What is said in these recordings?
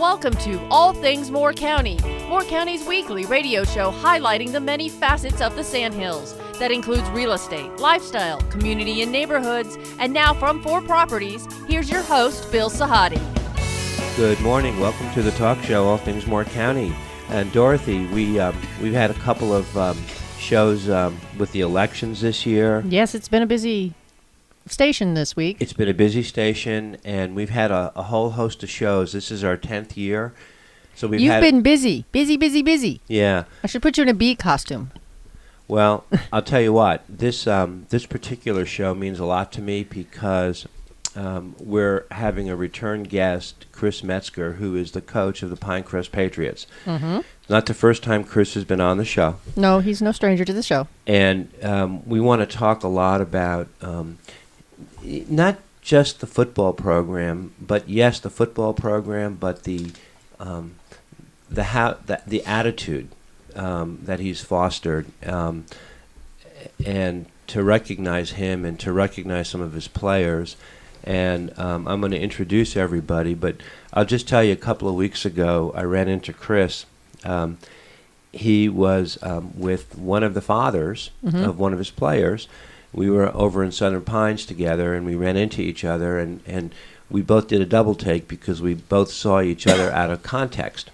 welcome to All Things Moore County, Moore County's weekly radio show highlighting the many facets of the Sandhills. That includes real estate, lifestyle, community and neighborhoods. And now from 4 Properties, here's your host, Bill Sahadi. Good morning. Welcome to the talk show, All Things Moore County. And Dorothy, we've had a couple of shows with the elections this year. Yes, it's been a busy station this week. It's been a busy station, and we've had a whole host of shows. This is our 10th year. So You've been busy. Yeah. I should put you in a bee costume. Well, I'll tell you what, this particular show means a lot to me because we're having a return guest, Chris Metzger, who is the coach of the Pinecrest Patriots. Mm-hmm. Not the first time Chris has been on the show. No, he's no stranger to the show. And we want to talk a lot about not just the football program, but yes, the football program, but the attitude that he's fostered, and to recognize him and to recognize some of his players. And I'm going to introduce everybody, but I'll just tell you, a couple of weeks ago, I ran into Chris. He was with one of the fathers of one of his players. We were over in Southern Pines together, and we ran into each other, and we both did a double take because we both saw each other out of context.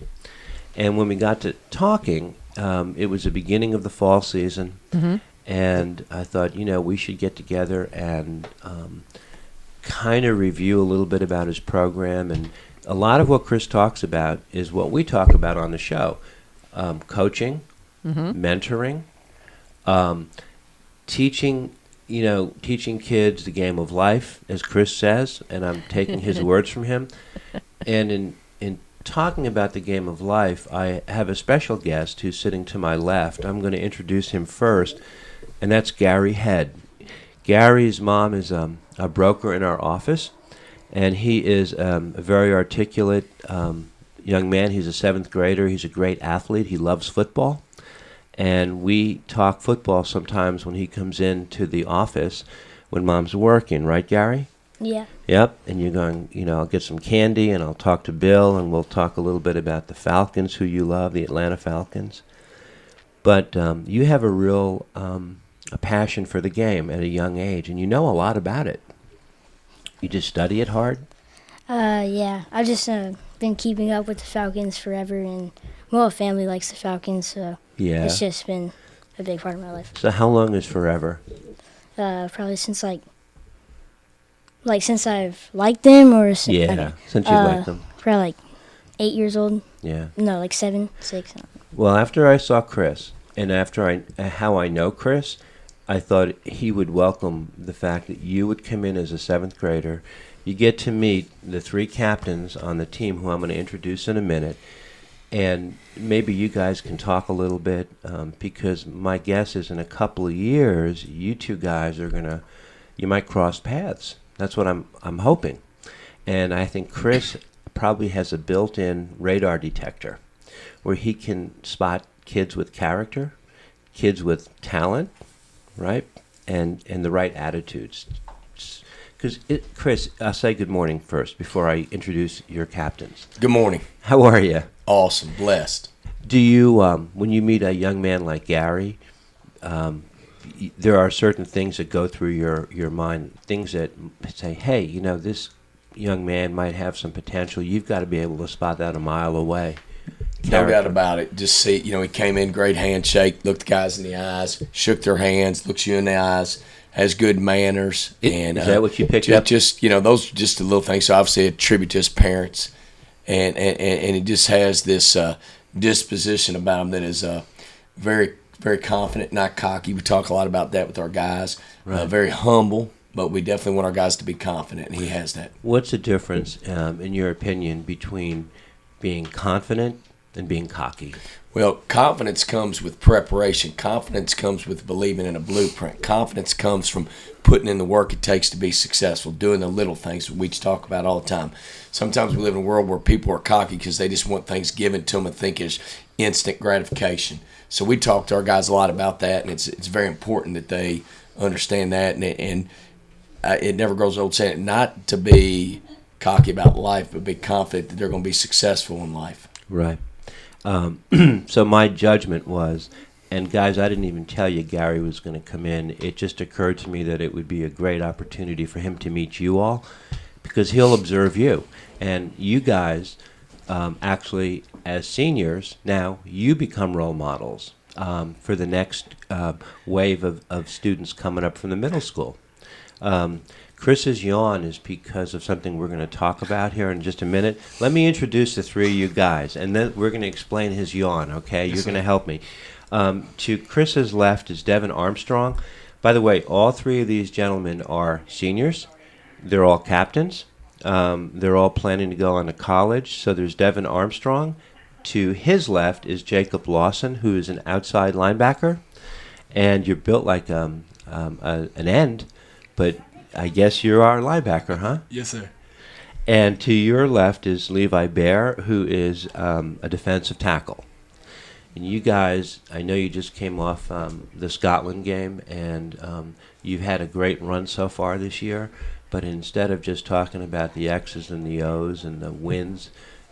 And when we got to talking, it was the beginning of the fall season, and I thought, we should get together and kind of review a little bit about his program. And a lot of what Chris talks about is what we talk about on the show. Coaching, mentoring, teaching kids the game of life, as Chris says, and I'm taking his words from him. And in talking about the game of life, I have a special guest who's sitting to my left. I'm going to introduce him first, and that's Gary Head. Gary's mom is a broker in our office, and he is a very articulate young man. He's a 7th grader. He's a great athlete. He loves football. And we talk football sometimes when he comes into the office when Mom's working. Right, Gary? Yeah. Yep. And you're going, I'll get some candy and I'll talk to Bill and we'll talk a little bit about the Falcons, who you love, the Atlanta Falcons. But you have a real a passion for the game at a young age, and you know a lot about it. You just study it hard? Yeah. I've just been keeping up with the Falcons forever, and our family likes the Falcons, so yeah. It's just been a big part of my life. So how long is forever? Probably since since I've liked them, or since you liked them. Probably 8 years old. Yeah. No, 7, 6. Well, after I saw Chris, and after how I know Chris, I thought he would welcome the fact that you would come in as a 7th grader. You get to meet the 3 captains on the team, who I'm going to introduce in a minute. And maybe you guys can talk a little bit, because my guess is in a couple of years, you 2 guys you might cross paths. That's what I'm hoping. And I think Chris probably has a built-in radar detector where he can spot kids with character, kids with talent, right, and the right attitudes. Because, Chris, I'll say good morning first before I introduce your captains. Good morning. How are you? Awesome. Blessed. Do you, when you meet a young man like Gary, there are certain things that go through your mind, things that say, hey, this young man might have some potential. You've got to be able to spot that a mile away. No doubt about it. Just see, he came in, great handshake, looked the guys in the eyes, shook their hands, looks you in the eyes, has good manners. And is that what you picked up? Just, those are just the little things. So obviously a tribute to his parents. And he just has this disposition about him that is very, very confident, not cocky. We talk a lot about that with our guys. Right. Very humble, but we definitely want our guys to be confident, and he has that. What's the difference, in your opinion, between being confident and being cocky? Well, confidence comes with preparation. Confidence comes with believing in a blueprint. Confidence comes from putting in the work it takes to be successful, doing the little things that we talk about all the time. Sometimes we live in a world where people are cocky because they just want things given to them and think it's instant gratification. So we talk to our guys a lot about that, and it's very important that they understand that. And it never grows old saying, not to be cocky about life, but be confident that they're going to be successful in life. Right. So my judgment was, and guys, I didn't even tell you Gary was going to come in. It just occurred to me that it would be a great opportunity for him to meet you all, because he'll observe you. And you guys, actually, as seniors, now you become role models for the next wave of students coming up from the middle school. Chris's yawn is because of something we're going to talk about here in just a minute. Let me introduce the three of you guys, and then we're going to explain his yawn, okay? You're going to help me. To Chris's left is Devon Armstrong. By the way, all three of these gentlemen are seniors. They're all captains. They're all planning to go on to college. So there's Devon Armstrong. To his left is Jacob Lawson, who is an outside linebacker. And you're built like an end, but I guess you're our linebacker, huh? Yes, sir. And to your left is Levi Bear, who is a defensive tackle. And you guys, I know you just came off the Scotland game, and you've had a great run so far this year. But instead of just talking about the X's and the O's and the wins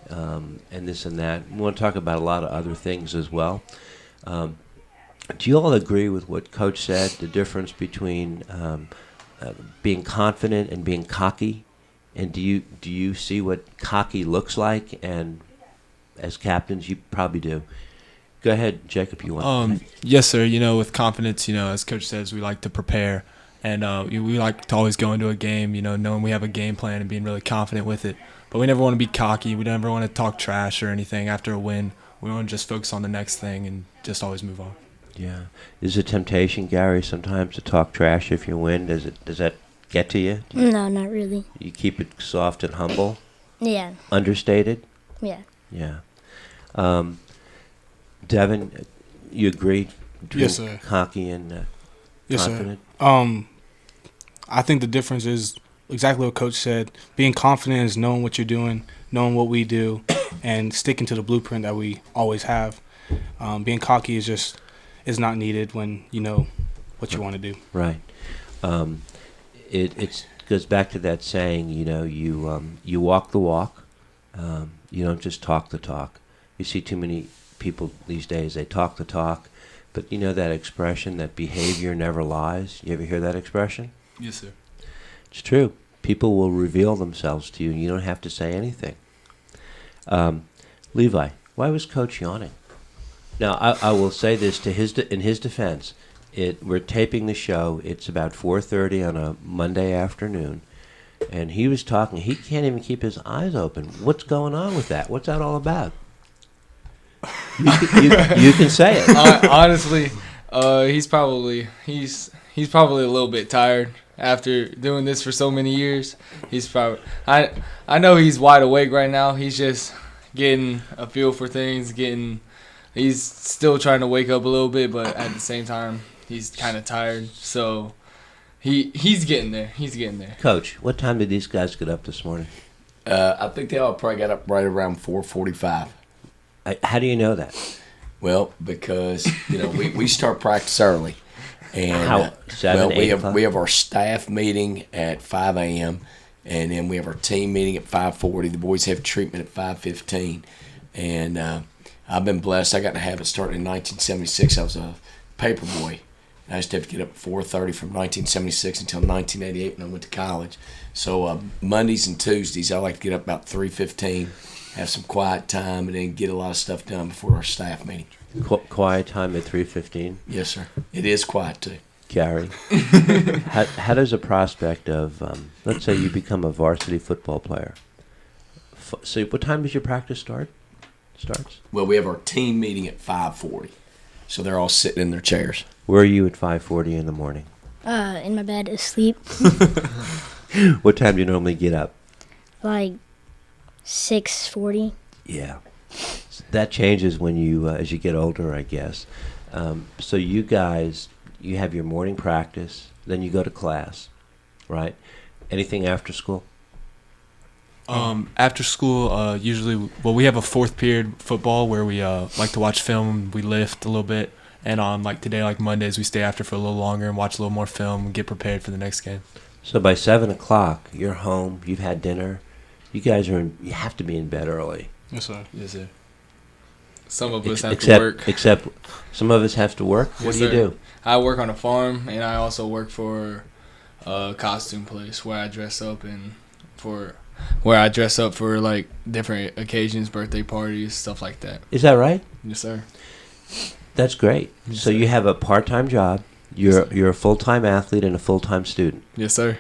and this and that, we want to talk about a lot of other things as well. Do you all agree with what Coach said, the difference between being confident and being cocky? And do you see what cocky looks like? And as captains, you probably do. Go ahead, Jacob. You want? Yes, sir. With confidence, as Coach says, we like to prepare, and we like to always go into a game, knowing we have a game plan and being really confident with it. But we never want to be cocky. We never want to talk trash or anything after a win. We want to just focus on the next thing and just always move on. Yeah. Is it temptation, Gary, sometimes to talk trash if you win? Does that get to you? No, not really. You keep it soft and humble? Yeah. Understated? Yeah. Yeah. Devon, you agree between Yes, sir. cocky and Yes, confident? sir. I think the difference is exactly what Coach said. Being confident is knowing what you're doing, knowing what we do, and sticking to the blueprint that we always have. Being cocky is not needed when you know what you want to do. Right. It goes back to that saying, you walk the walk. You don't just talk the talk. You see too many people these days, they talk the talk. But you know that expression, that behavior never lies? You ever hear that expression? Yes, sir. It's true. People will reveal themselves to you, and you don't have to say anything. Levi, why was Coach yawning? Now, I will say this in his defense. We're taping the show. It's about 4:30 on a Monday afternoon, and he was talking. He can't even keep his eyes open. What's going on with that? What's that all about? You can say it. Honestly, he's probably a little bit tired after doing this for so many years. He's probably I know he's wide awake right now. He's just getting a feel for things. He's still trying to wake up a little bit, but at the same time, he's kind of tired. So he's getting there. He's getting there. Coach, what time did these guys get up this morning? I think they all probably got up right around 4:45. How do you know that? Well, because we start practice early, and 7, 8 o'clock? we have our staff meeting at 5 a.m. and then we have our team meeting at 5:40. The boys have treatment at 5:15, and I've been blessed. I got to have it starting in 1976. I was a paper boy. I used to have to get up at 4:30 from 1976 until 1988 when I went to college. So Mondays and Tuesdays, I like to get up about 3:15. Have some quiet time, and then get a lot of stuff done before our staff meeting. Quiet time at 3:15? Yes, sir. It is quiet, too. Gary, how does a prospect of, let's say you become a varsity football player. So what time does your practice starts? Well, we have our team meeting at 5:40, so they're all sitting in their chairs. Where are you at 5:40 in the morning? In my bed, asleep. What time do you normally get up? Like 6:40. Yeah. That changes when you, as you get older, I guess. So you guys, you have your morning practice, then you go to class, right? Anything after school? After school, usually, we have a fourth period football where we like to watch film. We lift a little bit. And on like today, like Mondays, we stay after for a little longer and watch a little more film and get prepared for the next game. So by 7 o'clock, you're home, you've had dinner, You guys you have to be in bed early. Yes, sir. Yes, sir. Some of us have except, to work. Except some of us have to work. What Yes, do you sir. do? I work on a farm, and I also work for a costume place where I dress up for like different occasions, birthday parties, stuff like that. Is that right? Yes, sir. That's great. Yes, So sir. you have a part-time job. You're a full-time athlete and a full-time student. Yes, sir.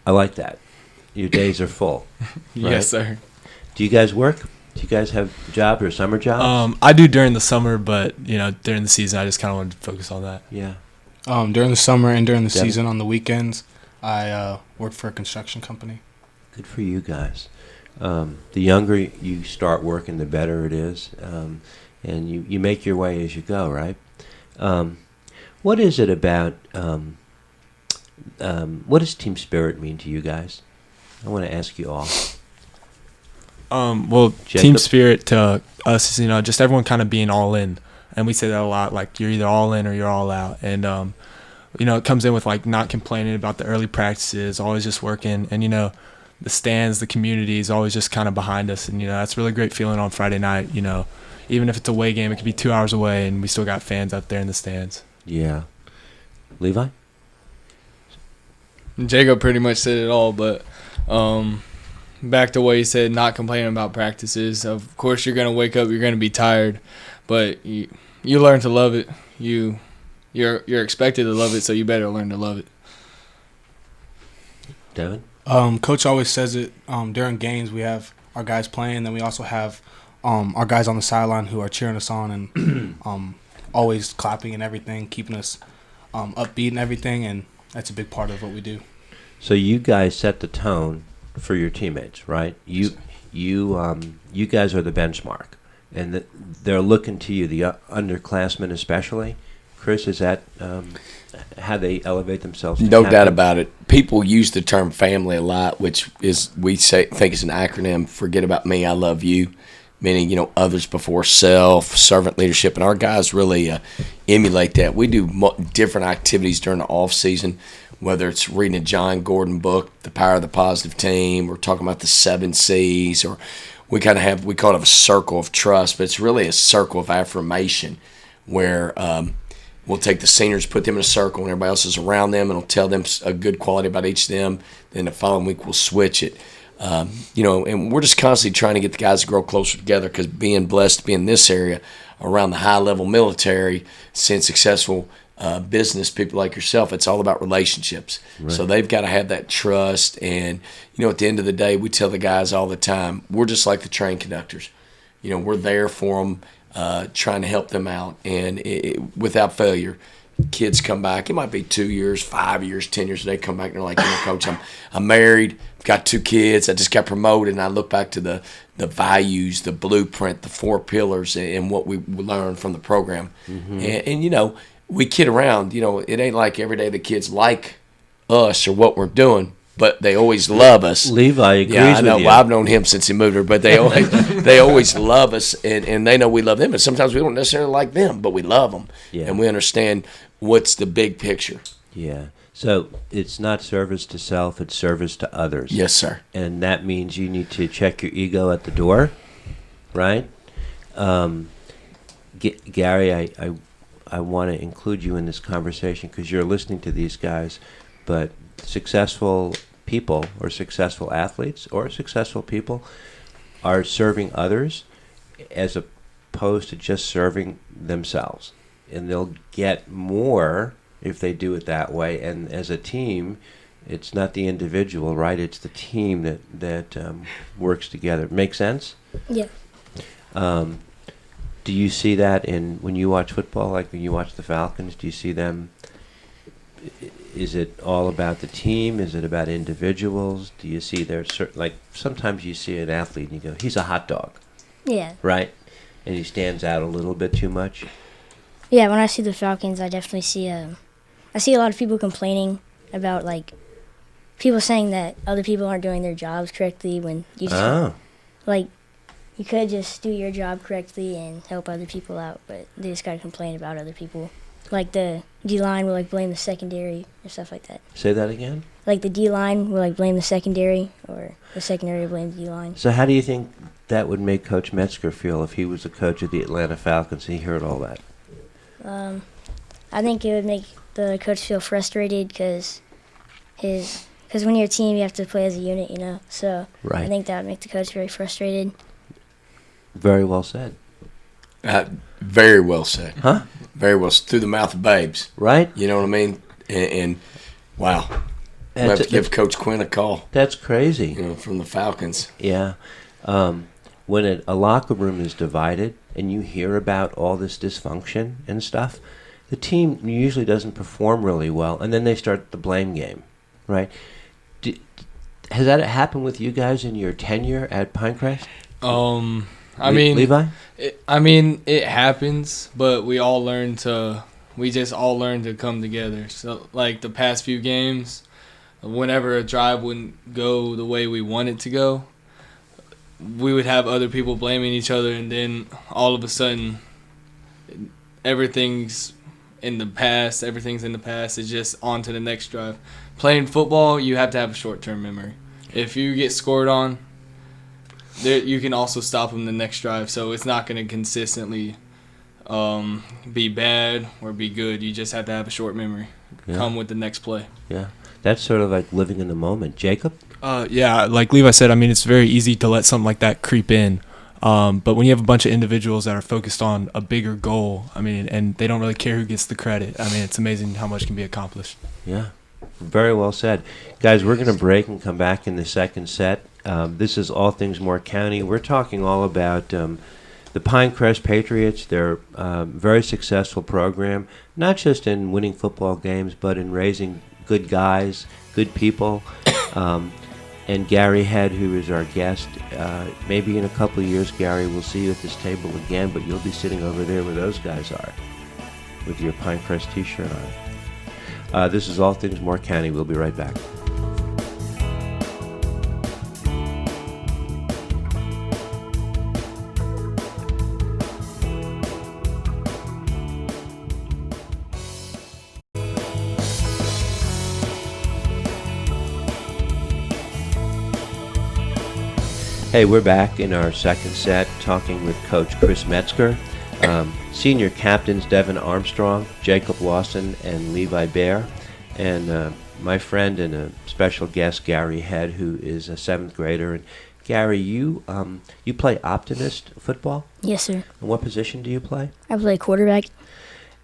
I like that. Your days are full. Right? Yes, sir. Do you guys work? Do you guys have jobs or summer jobs? I do during the summer, but during the season, I just kind of wanted to focus on that. Yeah. During the summer and during the Devon? season on the weekends, I work for a construction company. Good for you guys. The younger you start working, the better it is. And you make your way as you go, right? What is it about, what does team spirit mean to you guys? I want to ask you all. Well, Jacob? team spirit to us is, just everyone kind of being all in. And we say that a lot, like you're either all in or you're all out. And, it comes in with like not complaining about the early practices, always just working. And, the stands, the community is always just kind of behind us. And, that's a really great feeling on Friday night. Even if it's a away game, it could be 2 hours away and we still got fans out there in the stands. Yeah. Levi? Jacob pretty much said it all, but back to what he said, not complaining about practices. Of course, you're going to wake up, you're going to be tired, but you learn to love it. You're expected to love it, so you better learn to love it. Devon? Coach always says it during games. We have our guys playing, then we also have our guys on the sideline who are cheering us on and always clapping and everything, keeping us upbeat and everything, and that's a big part of what we do. So you guys set the tone for your teammates, right? You guys are the benchmark, and they're looking to you, the underclassmen especially. Chris, is that how they elevate themselves? No doubt about it. People use the term family a lot, which is think it's an acronym. Forget about me, I love you. Meaning, others before self, servant leadership, and our guys really emulate that. We do different activities during the off season, whether it's reading a John Gordon book, The Power of the Positive Team, or talking about the 7 C's, or we call it a circle of trust, but it's really a circle of affirmation where we'll take the seniors, put them in a circle, and everybody else is around them, and we'll tell them a good quality about each of them. Then the following week we'll switch it. And we're just constantly trying to get the guys to grow closer together because being blessed to be in this area around the high-level military, seeing successful business people like yourself, it's all about relationships. Right. So they've got to have that trust. And, at the end of the day, we tell the guys all the time, we're just like the train conductors. We're there for them, trying to help them out. And without failure, kids come back. It might be 2 years, 5 years, 10 years. They come back and they're like, Coach, I'm married, got 2 kids, I just got promoted, and I look back to the values, the blueprint, the 4 pillars, and what we learned from the program. Mm-hmm. And we kid around. It ain't like every day the kids like us or what we're doing, but they always love us. Levi agrees I know. with you. Well, I've known him since he moved here, but they always love us, and they know we love them. And sometimes we don't necessarily like them, but we love them, and we understand what's the big picture. Yeah. So it's not service to self, it's service to others. Yes, sir. And that means you need to check your ego at the door, right? Gary, I want to include you in this conversation because you're listening to these guys, but successful people or successful athletes or successful people are serving others as opposed to just serving themselves. And they'll get more if they do it that way. And as a team, it's not the individual, right? It's the team that works together. Make sense? Yeah. Do you see that when you watch football, like when you watch the Falcons? Do you see them? Is it all about the team? Is it about individuals? Do you see like sometimes you see an athlete and you go, he's a hot dog. Yeah. Right? And he stands out a little bit too much. Yeah, when I see the Falcons, I definitely see I see a lot of people complaining about, like, people saying that other people aren't doing their jobs correctly when you just, like, you could just do your job correctly and help other people out, but they just got to complain about other people. like the D-line will like blame the secondary or stuff like that. Say that again? Like the D-line will like blame the secondary, or the secondary will blame the D-line. So how do you think that would make Coach Metzger feel if he was the coach of the Atlanta Falcons and he heard all that? I think it would make the coach feel frustrated because when you're a team, you have to play as a unit, you know. So Right. I think that would make the coach very frustrated. Very well said. Very well said. Huh? Very well through the mouth of babes. Right? You know what I mean? And wow, we have to give Coach Quinn a call. That's crazy. You know, from the Falcons. Yeah. When a locker room is divided and you hear about all this dysfunction and stuff, the team usually doesn't perform really well, and then they start the blame game, right? Has that happened with you guys in your tenure at Pinecrest? Levi? Levi? It happens, but we just all learn to come together. So, like the past few games, whenever a drive wouldn't go the way we want it to go, we would have other people blaming each other, and then all of a sudden, everything's in the past. It's just on to the next drive. Playing football, you have to have a short-term memory. If you get scored on, you can also stop them the next drive. So it's not going to consistently be bad or be good. You just have to have a short memory. Yeah. Come with the next play. Yeah. That's sort of like living in the moment. Jacob? Yeah, like Levi said, it's very easy to let something like that creep in. But when you have a bunch of individuals that are focused on a bigger goal, and they don't really care who gets the credit, it's amazing how much can be accomplished. Yeah. Very well said. Guys, we're going to break and come back in the second set. This is All Things Moore County. We're talking all about the Pinecrest Patriots. They're a very successful program, not just in winning football games, but in raising good guys, good people. And Gary Head, who is our guest. Maybe in a couple of years, Gary, we'll see you at this table again, but you'll be sitting over there where those guys are with your Pinecrest t-shirt on. This is All Things Moore County. We'll be right back. Hey, we're back in our second set talking with Coach Chris Metzger. Senior captains Devon Armstrong, Jacob Lawson, and Levi Bear. And my friend and a special guest, Gary Head, who is a 7th grader. And Gary, you play optimist football? Yes, sir. And what position do you play? I play quarterback.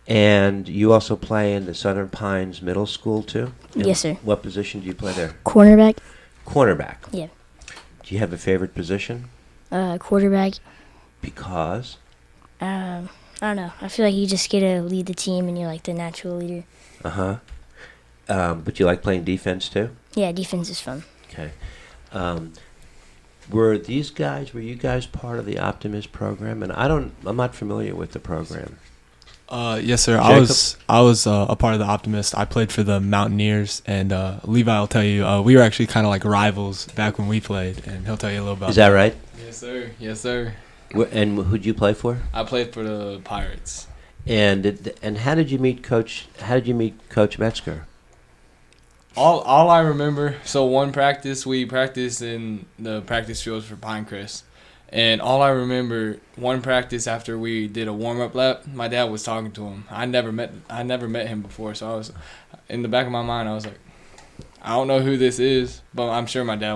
And you also play in the Southern Pines Middle School, too? And yes, sir. What position do you play there? Cornerback. Cornerback. Yeah. Do you have a favorite position? Quarterback. Because? I don't know. I feel like you just get to lead the team, and you're like the natural leader. Uh-huh. But you like playing defense, too? Yeah, defense is fun. Okay. Were you guys part of the Optimist program? And I'm not familiar with the program. Yes, sir. Jacob? I was a part of the Optimist. I played for the Mountaineers, and Levi will tell you we were actually kind of like rivals back when we played, and he'll tell you a little about. Is that right? Yes, sir. Yes, sir. And who'd you play for? I played for the Pirates. And how did you meet Coach Metzger? All I remember, so one practice, we practiced in the practice fields for Pinecrest. And all I remember, one practice after we did a warm-up lap, my dad was talking to him. I never met him before, so I was, in the back of my mind, I was like, I don't know who this is, but I'm sure my dad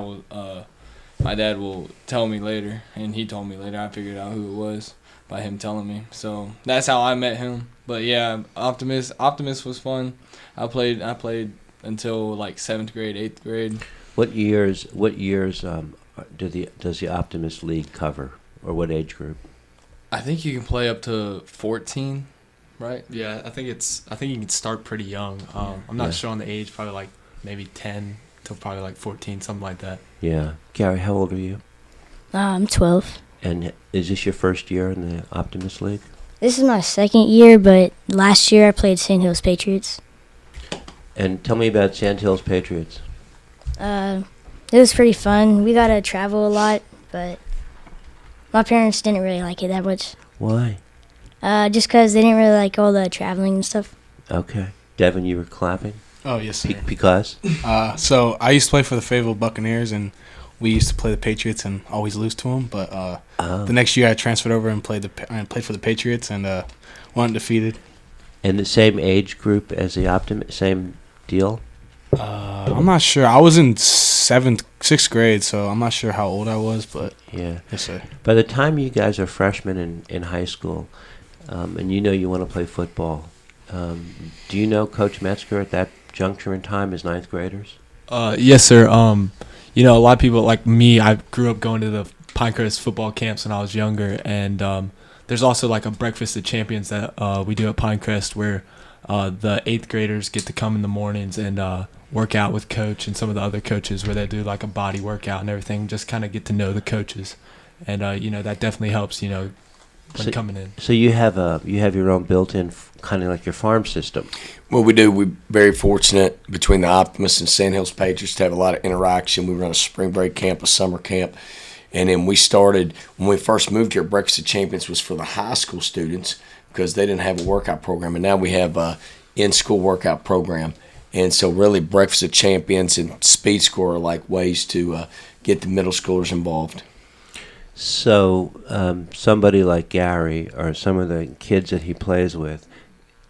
will tell me later. And he told me later. I figured out who it was by him telling me. So that's how I met him. But yeah, Optimist was fun. I played until like 7th grade, 8th grade. What years does the Optimist League cover, or what age group? I think you can play up to 14, right? Yeah, I think you can start pretty young. I'm not sure on the age, probably like maybe 10 to probably like 14, something like that. Yeah. Gary, how old are you? I'm 12. And is this your first year in the Optimist League? This is my 2nd year, but last year I played Sand Hills Patriots. And tell me about Sand Hills Patriots. It was pretty fun. We got to travel a lot, but my parents didn't really like it that much. Why? Just because they didn't really like all the traveling and stuff. Okay. Devon, you were clapping? Oh, yes, sir. Because? So I used to play for the Fayetteville Buccaneers, and we used to play the Patriots and always lose to them. But the next year I transferred over and played for the Patriots and went undefeated. And the same age group as the same deal? I'm not sure. I was in sixth grade, so I'm not sure how old I was, but yeah. Yes, sir. By the time you guys are freshmen in high school, and you want to play football, do you know Coach Metzger at that juncture in time as ninth graders? Yes, sir. A lot of people like me, I grew up going to the Pinecrest football camps when I was younger, and there's also like a breakfast of champions that we do at Pinecrest where the 8th graders get to come in the mornings and work out with coach and some of the other coaches, where they do like a body workout and everything, just kind of get to know the coaches. And that definitely helps, when coming in. So you have your own built-in kind of like your farm system. Well, we do. We're very fortunate between the Optimists and Sandhills Patriots to have a lot of interaction. We run a spring break camp, a summer camp. And then we started, when we first moved here, Breakfast of Champions was for the high school students because they didn't have a workout program. And now we have a in-school workout program. And so really Breakfast of Champions and Speed Score are like ways to get the middle schoolers involved. So somebody like Gary or some of the kids that he plays with,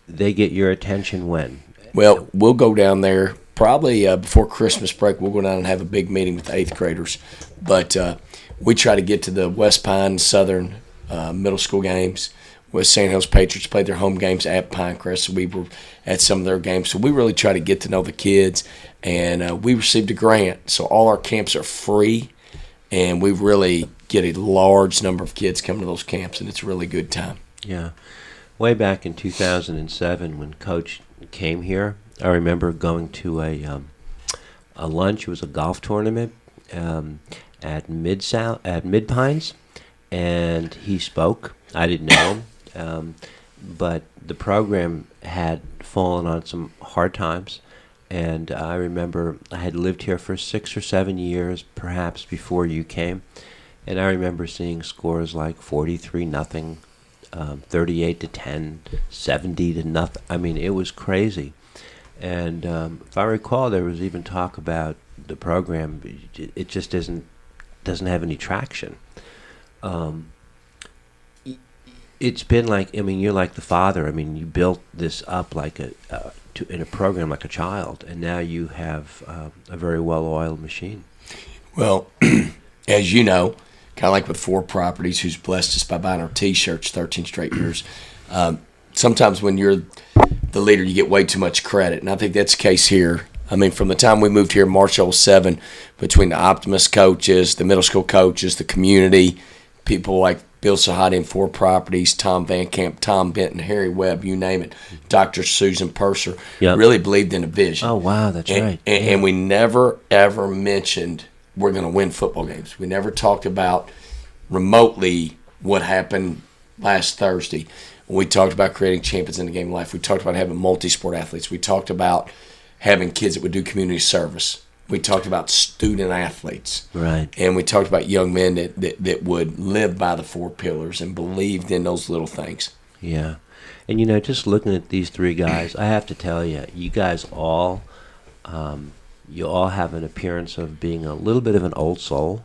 they get your attention when? Well, we'll go down there probably before Christmas break. We'll go down and have a big meeting with the 8th graders. But we try to get to the West Pine Southern middle school games. West Sandhills Patriots played their home games at Pinecrest, so we were at some of their games. So we really try to get to know the kids, and we received a grant. So all our camps are free, and we really get a large number of kids coming to those camps, and it's a really good time. Yeah. Way back in 2007 when Coach came here, I remember going to a lunch. It was a golf tournament at Mid Pines, and he spoke. I didn't know him, but the program had fallen on some hard times, and I remember I had lived here for 6 or 7 years, perhaps before you came, and I remember seeing scores like 43-0, 38-10, 70-0. I mean, it was crazy. And if I recall, there was even talk about the program. It just doesn't have any traction. It's been like, I mean, you're like the father. I mean, you built this up like in a program like a child, and now you have a very well-oiled machine. Well, as you know, kind of like with 4 Properties, who's blessed us by buying our T-shirts 13 straight years. Sometimes when you're the leader, you get way too much credit, and I think that's the case here. I mean, from the time we moved here in March '07, between the Optimist coaches, the middle school coaches, the community, people like Bill Sahadi and 4 Properties, Tom Van Camp, Tom Benton, Harry Webb, you name it, Dr. Susan Purser, really believed in a vision. Oh, wow, that's right. And we never, ever mentioned we're going to win football games. We never talked about remotely what happened last Thursday. We talked about creating champions in the game of life. We talked about having multi-sport athletes. We talked about having kids that would do community service. We talked about student athletes. Right. And we talked about young men that would live by the 4 pillars and believed in those little things. Yeah. And, just looking at these 3 guys, I have to tell you, you guys all have an appearance of being a little bit of an old soul,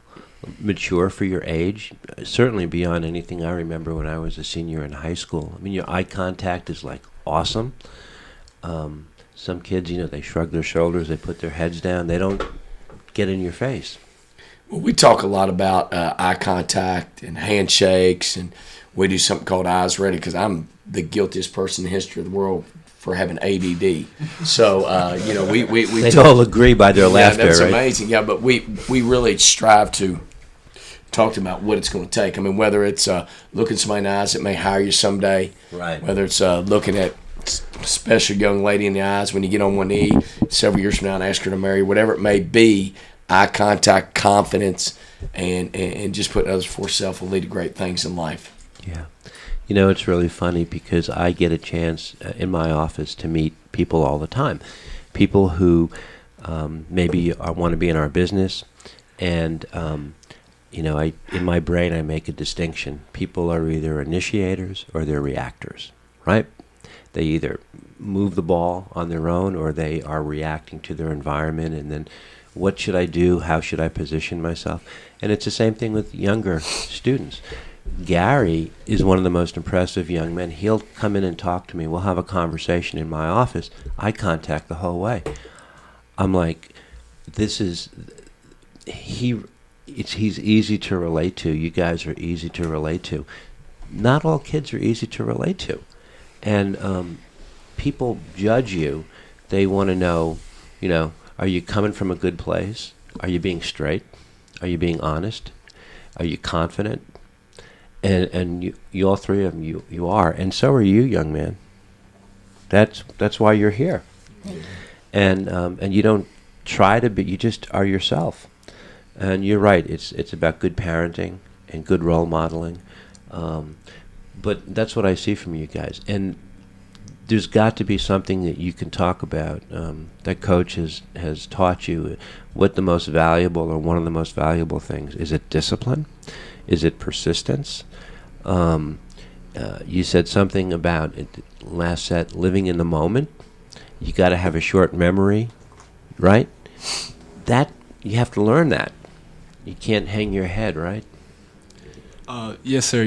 mature for your age, certainly beyond anything I remember when I was a senior in high school. I mean, your eye contact is, like, awesome. Some kids, they shrug their shoulders, they put their heads down, they don't get in your face. Well, we talk a lot about eye contact and handshakes, and we do something called Eyes Ready because I'm the guiltiest person in the history of the world for having ADD. So, we they all agree by their laughter, that's right? amazing. Yeah, but we really strive to talk about what it's going to take. I mean, whether it's looking somebody in the eyes that may hire you someday, right? Whether it's looking at a special young lady in the eyes when you get on one knee several years from now and ask her to marry you, whatever it may be, eye contact, confidence, and just putting others before self will lead to great things in life. Yeah. It's really funny because I get a chance in my office to meet people all the time. People who maybe want to be in our business, and in my brain I make a distinction. People are either initiators or they're reactors, right? they either move the ball on their own or they are reacting to their environment, and then what should I do? How should I position myself? And it's the same thing with younger students. Gary is one of the most impressive young men. He'll come in and talk to me. We'll have a conversation in my office, eye contact the whole way. I'm like, he's easy to relate to. You guys are easy to relate to. Not all kids are easy to relate to. And people judge you. They want to know, are you coming from a good place? Are you being straight? Are you being honest? Are you confident? And you all three of them, you are. And so are you, young man. That's why you're here. And you don't try to be, you just are yourself. And you're right, it's about good parenting and good role modeling. But that's what I see from you guys. And there's got to be something that you can talk about, that Coach has taught you. What the most valuable, or one of the most valuable things, is it discipline? Is it persistence? You said something about it last set, living in the moment. You got to have a short memory, right? That you have to learn that. You can't hang your head, right? Yes, sir.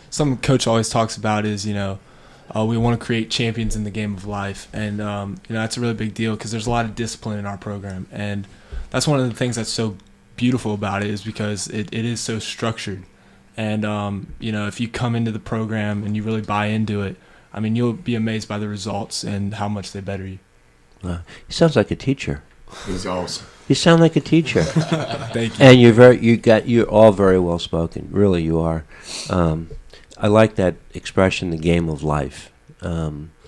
Something Coach always talks about is, we want to create champions in the game of life. And, that's a really big deal because there's a lot of discipline in our program. And that's one of the things that's so beautiful about it, is because it is so structured. And, if you come into the program and you really buy into it, you'll be amazed by the results and how much they better you. He sounds like a teacher. He's awesome. You sound like a teacher. Thank you. And you're all very well spoken. Really, you are. I like that expression, the game of life. Devon,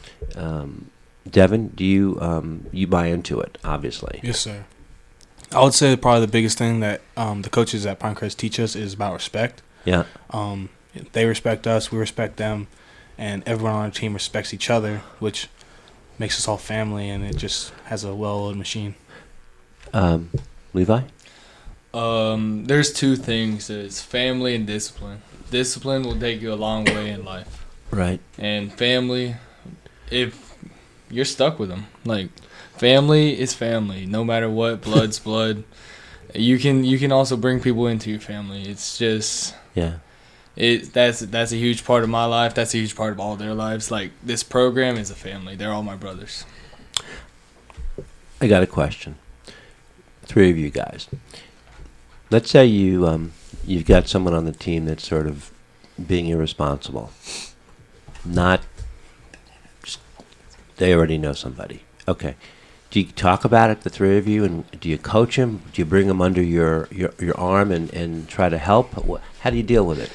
do you buy into it? Obviously. Yes, sir. I would say probably the biggest thing that the coaches at Pinecrest teach us is about respect. Yeah. They respect us, we respect them, and everyone on our team respects each other, which makes us all family, and it just has a well-oiled machine. Levi? There's two things. It's family and discipline. Discipline will take you a long way in life. Right. And family, if you're stuck with them. Like, family is family. No matter what, blood's blood. You can also bring people into your family. It's just... Yeah. That's a huge part of my life. That's a huge part of all their lives. Like, this program is a family. They're all my brothers. I got a question. Three of you guys. Let's say you've got someone on the team that's sort of being irresponsible. They already know somebody. Okay. Do you talk about it, the three of you, and do you coach them? Do you bring them under your arm and try to help? How do you deal with it?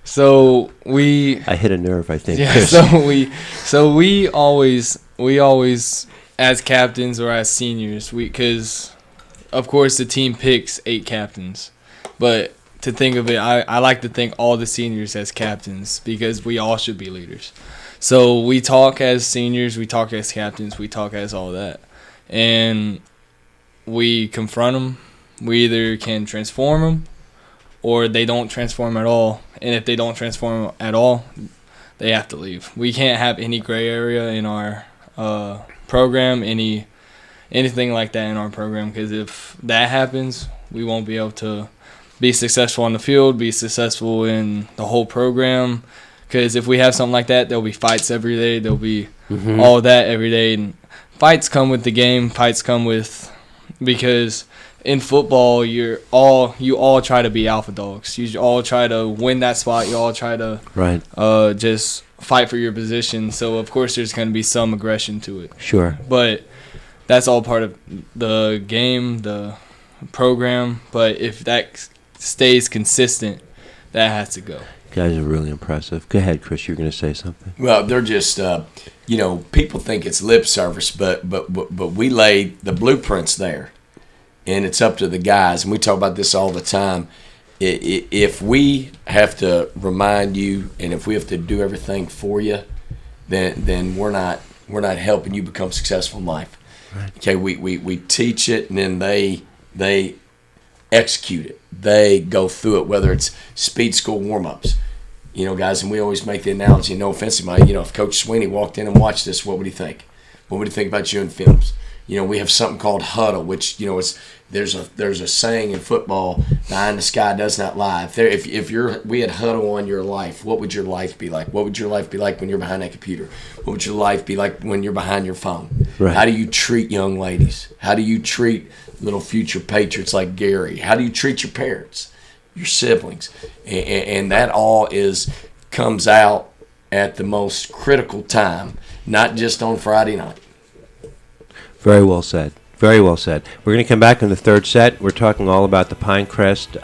So I hit a nerve, I think. Yeah. So we always as captains or as seniors, because of course the team picks 8 captains, but to think of it, I like to think all the seniors as captains because we all should be leaders. So we talk as seniors, we talk as captains, we talk as all that. And we confront them. We either can transform them or they don't transform at all. And if they don't transform at all, they have to leave. We can't have any gray area in our program, anything like that in our program, because if that happens, we won't be able to be successful on the field, be successful in the whole program. Because if we have something like that, there'll be fights every day. There'll be all that every day. And fights come with the game. Fights come with, because in football, you all try to be alpha dogs. You all try to win that spot. You all try to just fight for your position. So of course, there's going to be some aggression to it. Sure. But that's all part of the game, the program. But if that stays consistent, that has to go. Guys are really impressive. Go ahead, Chris. You're going to say something. Well, they're just, people think it's lip service, but we lay the blueprints there, and it's up to the guys. And we talk about this all the time. If we have to remind you, and if we have to do everything for you, then we're not helping you become successful in life. Right. Okay, we teach it, and then they execute it. They go through it, whether it's speed school warm-ups. You know, guys, and we always make the analogy, no offense to my, if Coach Sweeney walked in and watched this, what would he think? What would he think about you in films? We have something called huddle, which, there's a saying in football, the eye in the sky does not lie. If we had huddle on your life, what would your life be like? What would your life be like when you're behind that computer? What would your life be like when you're behind your phone? Right. How do you treat young ladies? How do you treat little future patriots like Gary? How do you treat your parents, your siblings? And that all comes out at the most critical time, not just on Friday night. Very well said. Very well said. We're going to come back in the third set. We're talking all about the Pinecrest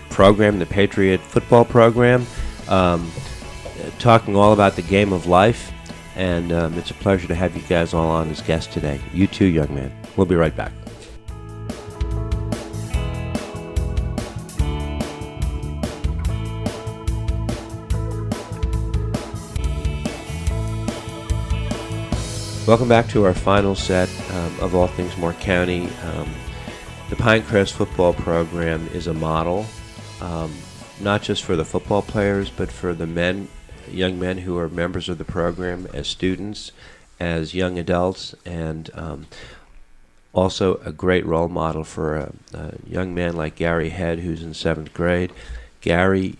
program, the Patriot football program, talking all about the game of life. And it's a pleasure to have you guys all on as guests today. You too, young man. We'll be right back. Welcome back to our final set of All Things Moore County. The Pinecrest football program is a model, not just for the football players, but for the young men who are members of the program as students, as young adults, and also a great role model for a young man like Gary Head, who's in 7th grade. Gary,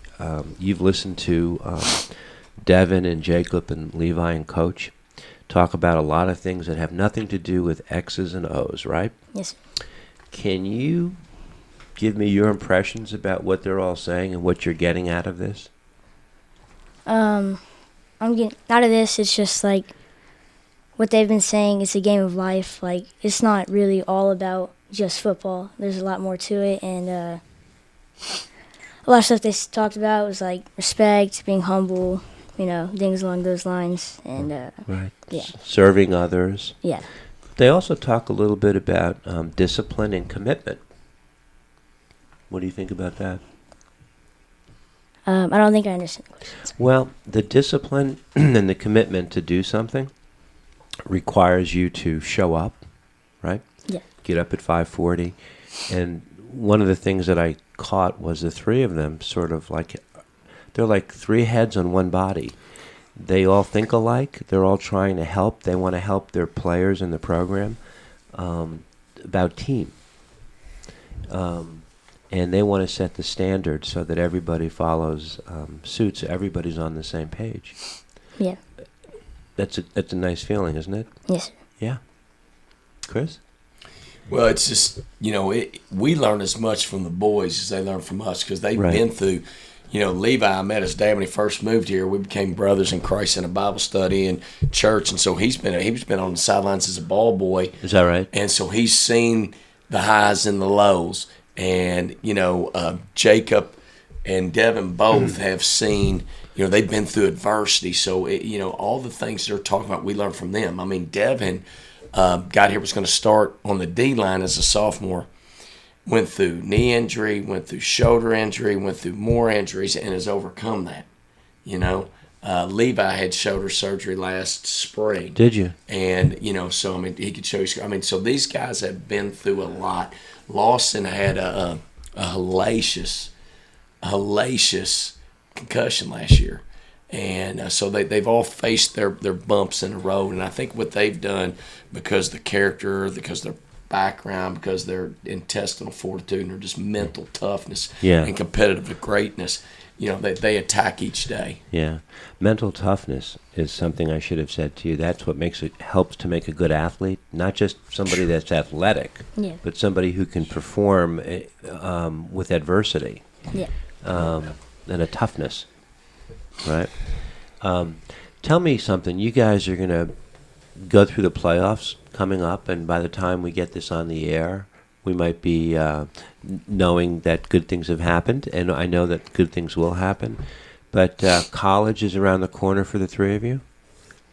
you've listened to Devon and Jacob and Levi and Coach talk about a lot of things that have nothing to do with X's and O's, right? Yes. Can you give me your impressions about what they're all saying and what you're getting out of this? I'm getting out of this. It's just like what they've been saying. It's a game of life. Like, it's not really all about just football. There's a lot more to it, and a lot of stuff they talked about was like respect, being humble, things along those lines, and right. Yeah. Serving others. Yeah. They also talk a little bit about discipline and commitment. What do you think about that? I don't think I understand the question. Well, the discipline and the commitment to do something requires you to show up, right? Yeah. Get up at 5:40. And one of the things that I caught was the three of them sort of like, they're like three heads on one body. They all think alike. They're all trying to help. They want to help their players in the program about team. And they want to set the standard so that everybody follows suit, so everybody's on the same page. Yeah. That's a nice feeling, isn't it? Yes, sir. Yeah. Chris? Well, it's just, we learn as much from the boys as they learn from us because they've Right. been through, Levi, I met his dad when he first moved here. We became brothers in Christ in a Bible study and church. And so he's been on the sidelines as a ball boy. Is that right? And so he's seen the highs and the lows. And, Jacob and Devon both have seen, they've been through adversity. So, all the things they're talking about, we learn from them. I mean, Devon got here, was going to start on the D-line as a sophomore, went through knee injury, went through shoulder injury, went through more injuries, and has overcome that, Levi had shoulder surgery last spring. Did you? And, so, he could show you. So these guys have been through a lot. Lawson had a hellacious concussion last year. And so they've all faced their bumps in the road. And I think what they've done, because the character, because their background, because their intestinal fortitude and their just mental toughness and competitive greatness, they attack each day. Yeah. Mental toughness is something I should have said to you. That's what helps to make a good athlete, not just somebody that's athletic, but somebody who can perform with adversity and a toughness, right? Tell me something. You guys are going to go through the playoffs coming up, and by the time we get this on the air, we might be knowing that good things have happened, and I know that good things will happen. But college is around the corner for the three of you.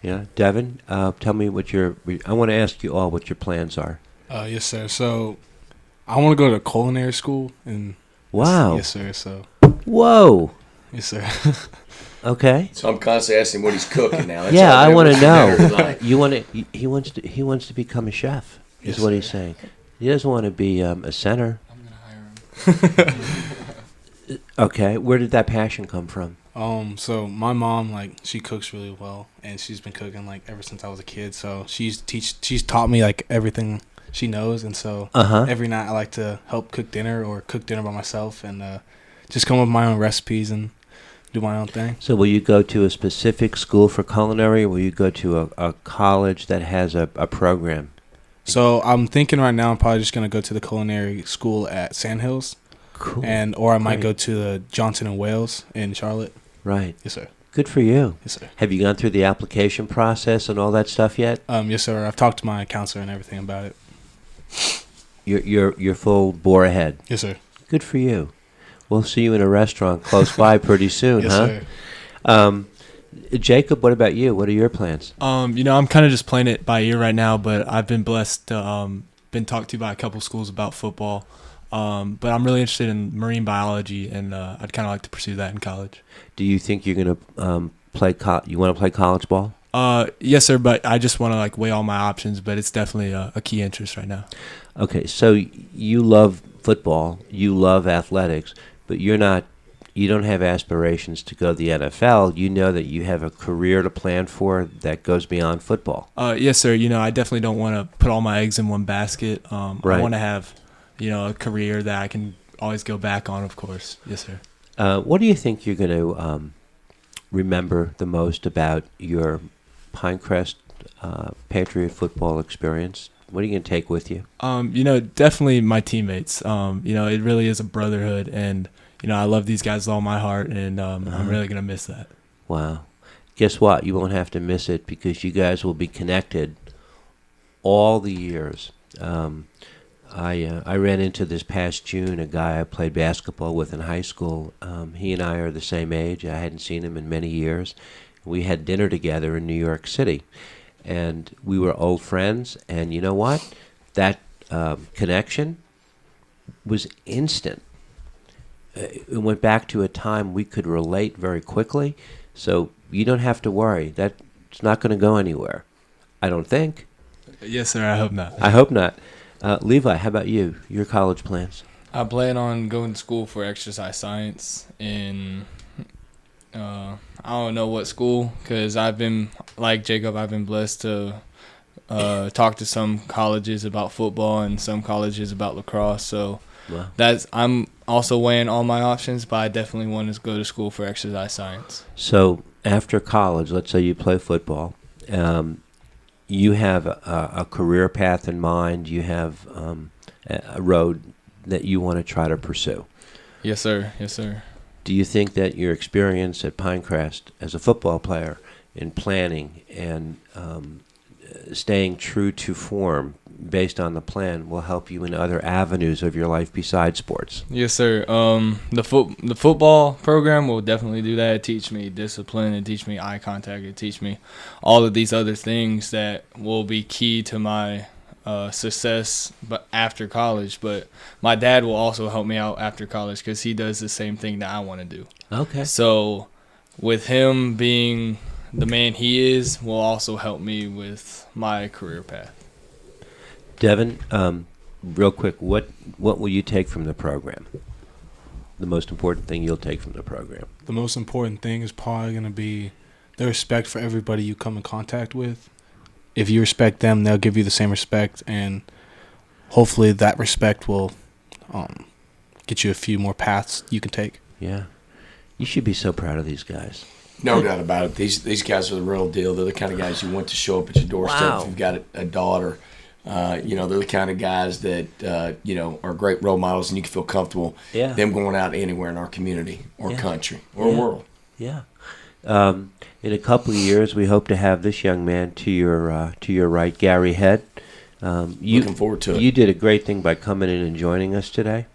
Yeah, Devon, tell me I want to ask you all what your plans are. Yes, sir. So I want to go to culinary school. Wow. Yes, sir. So. Whoa. Yes, sir. Okay. So I'm constantly asking what he's cooking now. That's yeah, all I want to matters. know. He wants to become a chef. Is what he's saying. He doesn't want to be a center. I'm going to hire him. Okay, where did that passion come from? So my mom, like, she cooks really well, and she's been cooking like ever since I was a kid. So she's taught me like everything she knows, and so every night I like to help cook dinner or cook dinner by myself and just come up with my own recipes and do my own thing. So will you go to a specific school for culinary, or will you go to a college that has a program? So I'm thinking right now I'm probably just gonna go to the culinary school at Sandhills. Cool. Or I might Great. go to the Johnson and Wales in Charlotte. Right. Yes, sir. Good for you. Yes, sir. Have you gone through the application process and all that stuff yet? Yes, sir. I've talked to my counselor and everything about it. You're full bore ahead. Yes, sir. Good for you. We'll see you in a restaurant close by pretty soon, Yes, huh? sir. Jacob, what about you? What are your plans? I'm kind of just playing it by ear right now, but I've been blessed to been talked to by a couple schools about football. But I'm really interested in marine biology, and I'd kind of like to pursue that in college. Do you think you're going to you want to play college ball? Yes, sir, but I just want to like weigh all my options, but it's definitely a key interest right now. Okay, so you love football, you love athletics, but you don't have aspirations to go to the NFL. You know that you have a career to plan for that goes beyond football. Yes, sir. I definitely don't want to put all my eggs in one basket. Right. I want to have, a career that I can always go back on, of course. Yes, sir. What do you think you're going to remember the most about your Pinecrest Patriot football experience? What are you going to take with you? Definitely my teammates. It really is a brotherhood, and I love these guys with all my heart, and I'm really going to miss that. Wow. Guess what? You won't have to miss it because you guys will be connected all the years. I ran into this past June a guy I played basketball with in high school. He and I are the same age. I hadn't seen him in many years. We had dinner together in New York City, and we were old friends. And you know what? That connection was instant. It went back to a time we could relate very quickly, so you don't have to worry. That's not going to go anywhere, I don't think. Yes, sir. I hope not. I hope not. Levi, how about you? Your college plans? I plan on going to school for exercise science in, I don't know what school, because I've been, like Jacob, I've been blessed to talk to some colleges about football and some colleges about lacrosse. So I'm also weighing all my options, but I definitely want to go to school for exercise science. So after college, let's say you play football, you have a career path in mind. You have a road that you want to try to pursue. Yes, sir. Yes, sir. Do you think that your experience at Pinecrest as a football player in planning and staying true to form based on the plan will help you in other avenues of your life besides sports? Yes, sir. The football program will definitely do that. It teach me discipline. It teach me eye contact. It teach me all of these other things that will be key to my success but after college. But my dad will also help me out after college because he does the same thing that I want to do. Okay. So with him being the man he is will also help me with my career path. Devon, real quick, what will you take from the program? The most important thing you'll take from the program? The most important thing is probably going to be the respect for everybody you come in contact with. If you respect them, they'll give you the same respect, and hopefully that respect will get you a few more paths you can take. Yeah. You should be so proud of these guys. No doubt about it. These guys are the real deal. They're the kind of guys you want to show up at your doorstep. Wow. If you've got a daughter. They're the kind of guys that, are great role models, and you can feel comfortable them going out anywhere in our community or country or world. Yeah. In a couple of years, we hope to have this young man to your right, Gary Head. Looking forward to it. You did a great thing by coming in and joining us today.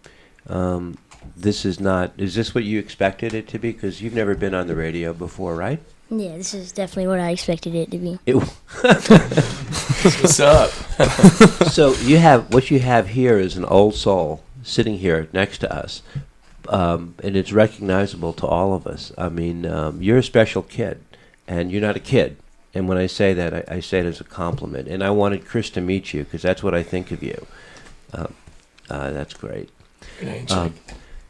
Is this what you expected it to be? Because you've never been on the radio before, right? Yeah, this is definitely what I expected it to be. What's up? So what you have here is an old soul sitting here next to us, and it's recognizable to all of us. I mean, you're a special kid, and you're not a kid. And when I say that, I say it as a compliment. And I wanted Chris to meet you because that's what I think of you. That's great. Great handshake.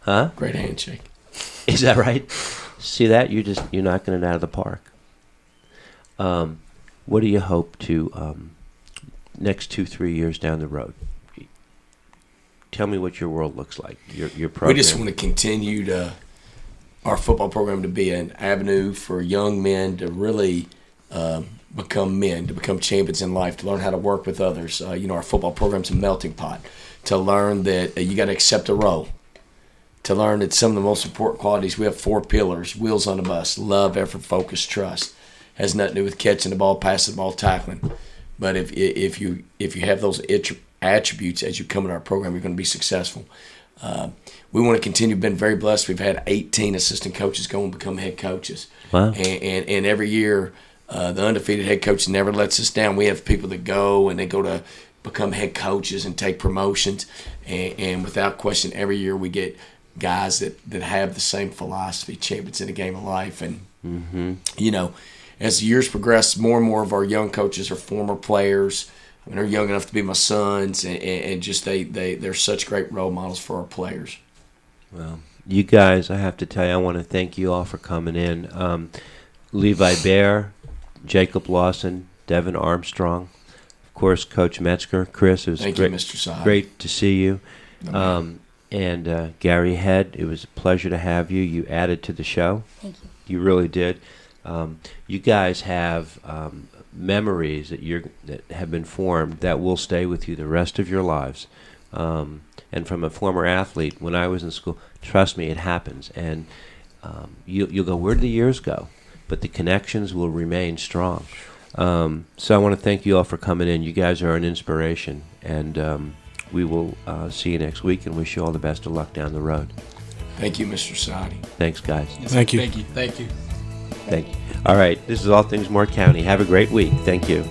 Huh? Great handshake. Is that right? See that? You're knocking it out of the park. What do you hope to next 2-3 years down the road? Tell me what your world looks like. Your program. We just want to continue our football program to be an avenue for young men to really become men, to become champions in life, to learn how to work with others. Our football program's a melting pot. To learn that you got to accept a role. To learn that some of the most important qualities, we have 4 pillars: wheels on the bus, love, effort, focus, trust. Has nothing to do with catching the ball, passing the ball, tackling. But if you have those attributes as you come into our program, you're going to be successful. We want to continue. Been very blessed. We've had 18 assistant coaches go and become head coaches. Wow. And every year, the undefeated head coach never lets us down. We have people that go and they go to become head coaches and take promotions. And without question, every year we get guys that have the same philosophy, champions in the game of life. And, as the years progress, more and more of our young coaches are former players. I mean, they're young enough to be my sons, and just they're such great role models for our players. Well, you guys, I have to tell you, I want to thank you all for coming in. Levi Bear, Jacob Lawson, Devon Armstrong, of course, Coach Metzger. Chris, it was Thank you, Mr. Saad. Great to see you. And Gary Head, it was a pleasure to have you. You added to the show. Thank you. You really did. You guys have memories that have been formed that will stay with you the rest of your lives. And from a former athlete, when I was in school, trust me, it happens. And you'll go, where did the years go? But the connections will remain strong. So I want to thank you all for coming in. You guys are an inspiration. And we will see you next week and wish you all the best of luck down the road. Thank you, Mr. Saadi. Thanks, guys. Yes, Thank you. Thank you. Thank you. All right. This is All Things Moore County. Have a great week. Thank you.